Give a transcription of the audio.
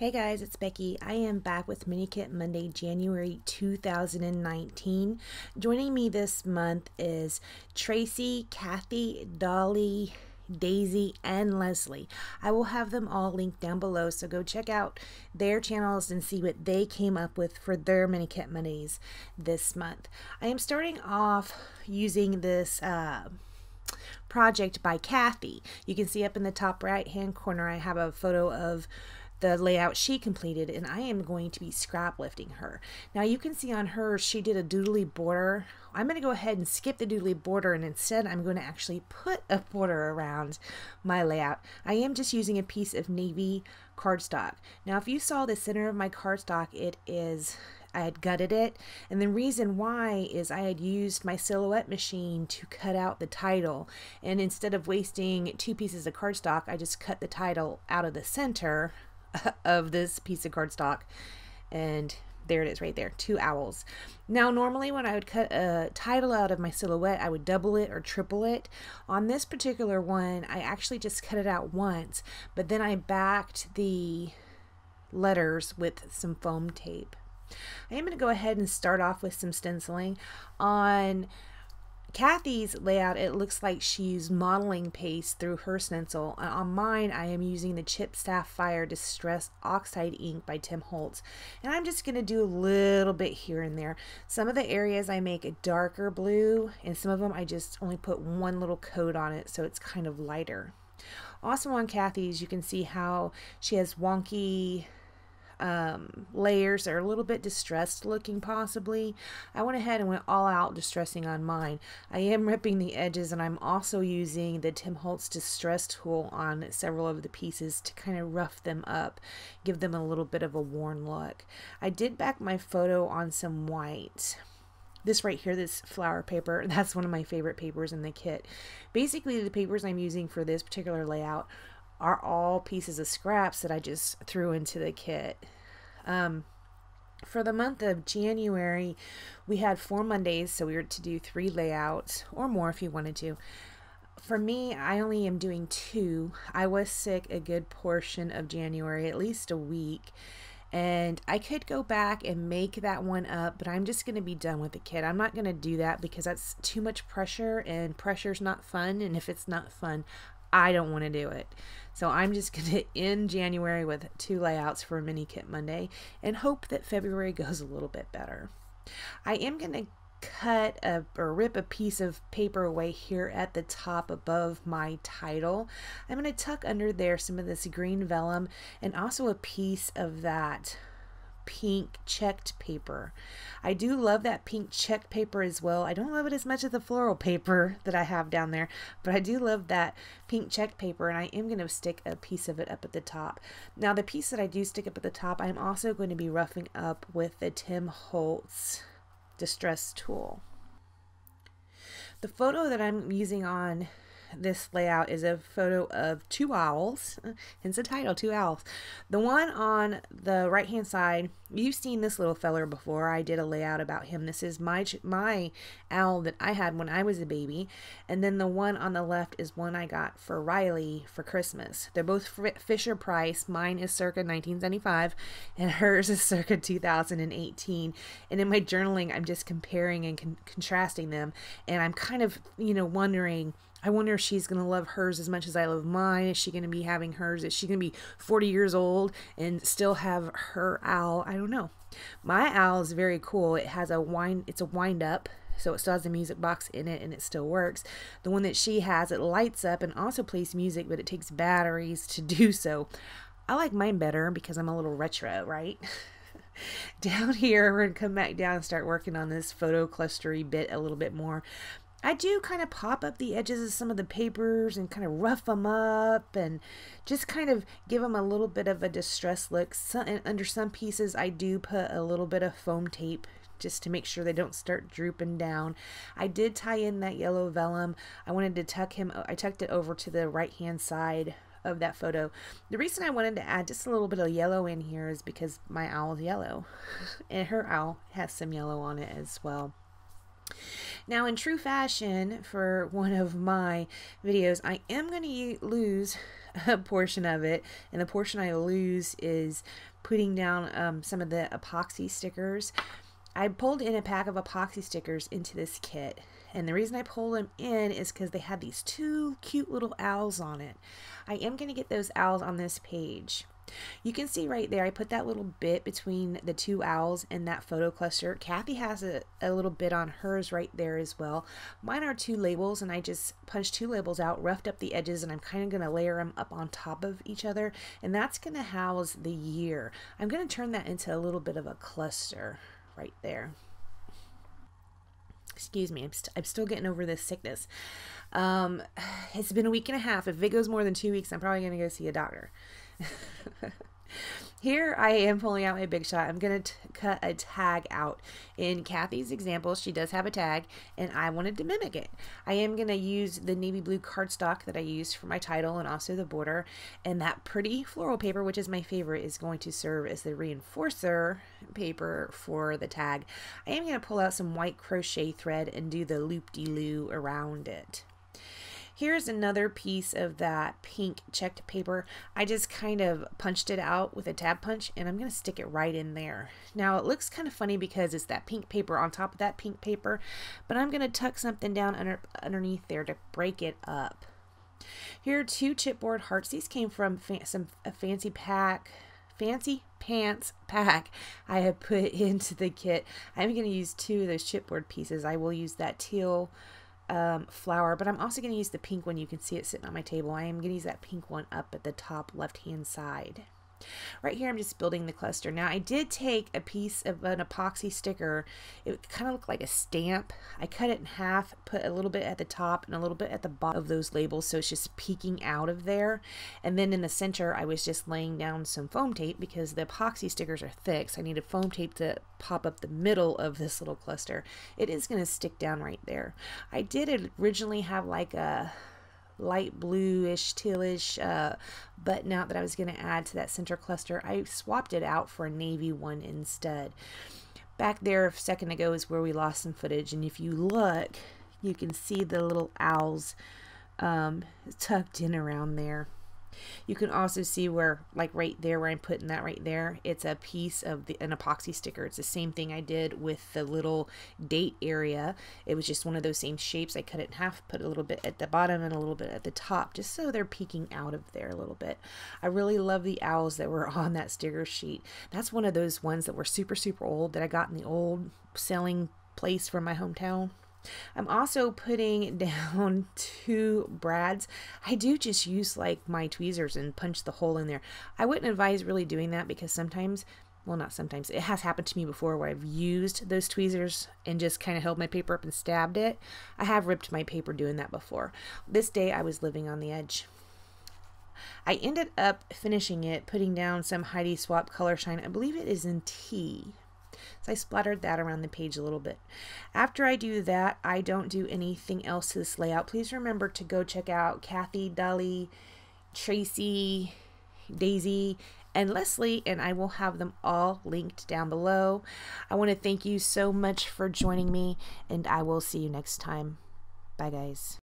Hey guys, it's Becky. I am back with Mini Kit Monday, January 2019. Joining me this month is Traci, Kathy, Dollie, Daisy, and Leslie. I will have them all linked down below, so go check out their channels and see what they came up with for their Mini Kit Mondays this month. I am starting off using this project by Kathy. You can see up in the top right hand corner I have a photo of the layout she completed, and I am going to be scrap lifting her. Now you can see on hers she did a doodly border. I'm going to go ahead and skip the doodly border, and instead I'm going to actually put a border around my layout. I am just using a piece of navy cardstock. Now if you saw the center of my cardstock, I had gutted it, and the reason why is I had used my silhouette machine to cut out the title, and instead of wasting two pieces of cardstock, I just cut the title out of the center of this piece of cardstock, and there it is right there, two owls. Now normally when I would cut a title out of my silhouette, I would double it or triple it. On this particular one, I actually just cut it out once, but then I backed the letters with some foam tape. I am going to go ahead and start off with some stenciling. On Kathy's layout, it looks like she used modeling paste through her stencil. On mine, I am using the Chip Sapphire Distress Oxide ink by Tim Holtz. And I'm just going to do a little bit here and there. Some of the areas I make a darker blue, and some of them I just only put one little coat on it, so it's kind of lighter. Also on Kathy's, you can see how she has wonky layers that are a little bit distressed looking possibly. I went ahead and went all out distressing on mine. I am ripping the edges, and I'm also using the Tim Holtz Distress tool on several of the pieces to kind of rough them up, give them a little bit of a worn look. I did back my photo on some white. This right here, this flower paper, that's one of my favorite papers in the kit. Basically, the papers I'm using for this particular layout are all pieces of scraps that I just threw into the kit. For the month of January, we had 4 Mondays, so we were to do 3 layouts, or more if you wanted to. For me, I only am doing 2. I was sick a good portion of January, at least a week, and I could go back and make that one up, but I'm just going to be done with the kit. I'm not going to do that because that's too much pressure, and pressure's not fun, and if it's not fun, I don't want to do it. So I'm just going to end January with 2 layouts for Mini Kit Monday and hope that February goes a little bit better. I am going to cut or rip a piece of paper away here at the top above my title. I'm going to tuck under there some of this green vellum and also a piece of that pink checked paper. I do love that pink checked paper as well. I don't love it as much as the floral paper that I have down there, but I do love that pink checked paper, and I am going to stick a piece of it up at the top. Now the piece that I do stick up at the top, I'm also going to be roughing up with the Tim Holtz Distress tool. The photo that I'm using on this layout is a photo of 2 owls, hence the title, 2 owls. The one on the right hand side, you've seen this little feller before. I did a layout about him. This is my owl that I had when I was a baby, and then the one on the left is one I got for Riley for Christmas. They're both Fisher Price. Mine is circa 1975 and hers is circa 2018, and in my journaling I'm just comparing and contrasting them, and I'm kind of wondering, I wonder if she's going to love hers as much as I love mine. Is she going to be having hers? Is she going to be 40 years old and still have her owl? I don't know. My owl is very cool. It has it's a wind up, so it still has a music box in it and it still works. The one that she has, it lights up and also plays music, but it takes batteries to do so. I like mine better because I'm a little retro, right? Down here, we're going to come back down and start working on this photo clustery bit a little bit more. I do kind of pop up the edges of some of the papers and kind of rough them up and just kind of give them a little bit of a distressed look. And under some pieces I do put a little bit of foam tape just to make sure they don't start drooping down. I did tie in that yellow vellum. I wanted to I tucked it over to the right hand side of that photo. The reason I wanted to add just a little bit of yellow in here is because my owl is yellow and her owl has some yellow on it as well. Now, in true fashion, for one of my videos, I am going to lose a portion of it, and the portion I lose is putting down some of the epoxy stickers. I pulled in a pack of epoxy stickers into this kit, and the reason I pulled them in is because they had these two cute little owls on it. I am going to get those owls on this page. You can see right there, I put that little bit between the two owls and that photo cluster. Kathy has a little bit on hers right there as well. Mine are two labels, and I just punched two labels out, roughed up the edges, and I'm kind of going to layer them up on top of each other, and that's going to house the year. I'm going to turn that into a little bit of a cluster right there. Excuse me, I'm still getting over this sickness. It's been a week and a half. If it goes more than 2 weeks, I'm probably going to go see a doctor. Here I am pulling out my Big Shot. I'm going to cut a tag out. In Kathy's example, she does have a tag, and I wanted to mimic it. I am going to use the navy blue cardstock that I used for my title and also the border, and that pretty floral paper, which is my favorite, is going to serve as the reinforcer paper for the tag. I am going to pull out some white crochet thread and do the loop-de-loo around it. Here's another piece of that pink checked paper. I just kind of punched it out with a tab punch, and I'm going to stick it right in there. Now it looks kind of funny because it's that pink paper on top of that pink paper, but I'm going to tuck something down underneath there to break it up. Here are two chipboard hearts. These came from a fancy pants pack I have put into the kit. I'm going to use two of those chipboard pieces. I will use that teal flower, but I'm also going to use the pink one. You can see it sitting on my table. I am going to use that pink one up at the top left hand side. Right here I'm just building the cluster. Now I did take a piece of an epoxy sticker. It kind of looked like a stamp. I cut it in half, put a little bit at the top and a little bit at the bottom of those labels, so it's just peeking out of there. And then in the center I was just laying down some foam tape because the epoxy stickers are thick, so I needed foam tape to pop up the middle of this little cluster. It is going to stick down right there. I did originally have like a light bluish, tealish button out that I was going to add to that center cluster. I swapped it out for a navy one instead. Back there a second ago is where we lost some footage, and if you look, you can see the little owls tucked in around there. You can also see where, like right there where I'm putting that right there, it's a piece of an epoxy sticker. It's the same thing I did with the little date area. It was just one of those same shapes. I cut it in half, put a little bit at the bottom and a little bit at the top, just so they're peeking out of there a little bit. I really love the owls that were on that sticker sheet. That's one of those ones that were super, super old that I got in the old selling place from my hometown. I'm also putting down two brads. I do just use like my tweezers and punch the hole in there. I wouldn't advise really doing that because sometimes, well, not sometimes, it has happened to me before where I've used those tweezers and just kind of held my paper up and stabbed it. I have ripped my paper doing that before. This day I was living on the edge. I ended up finishing it, putting down some Heidi Swap color shine. I believe it is in tea. So I splattered that around the page a little bit. After I do that, I don't do anything else to this layout. Please remember to go check out Kathy, Dollie, Traci, Daisy, and Leslie, and I will have them all linked down below. I want to thank you so much for joining me, and I will see you next time. Bye, guys.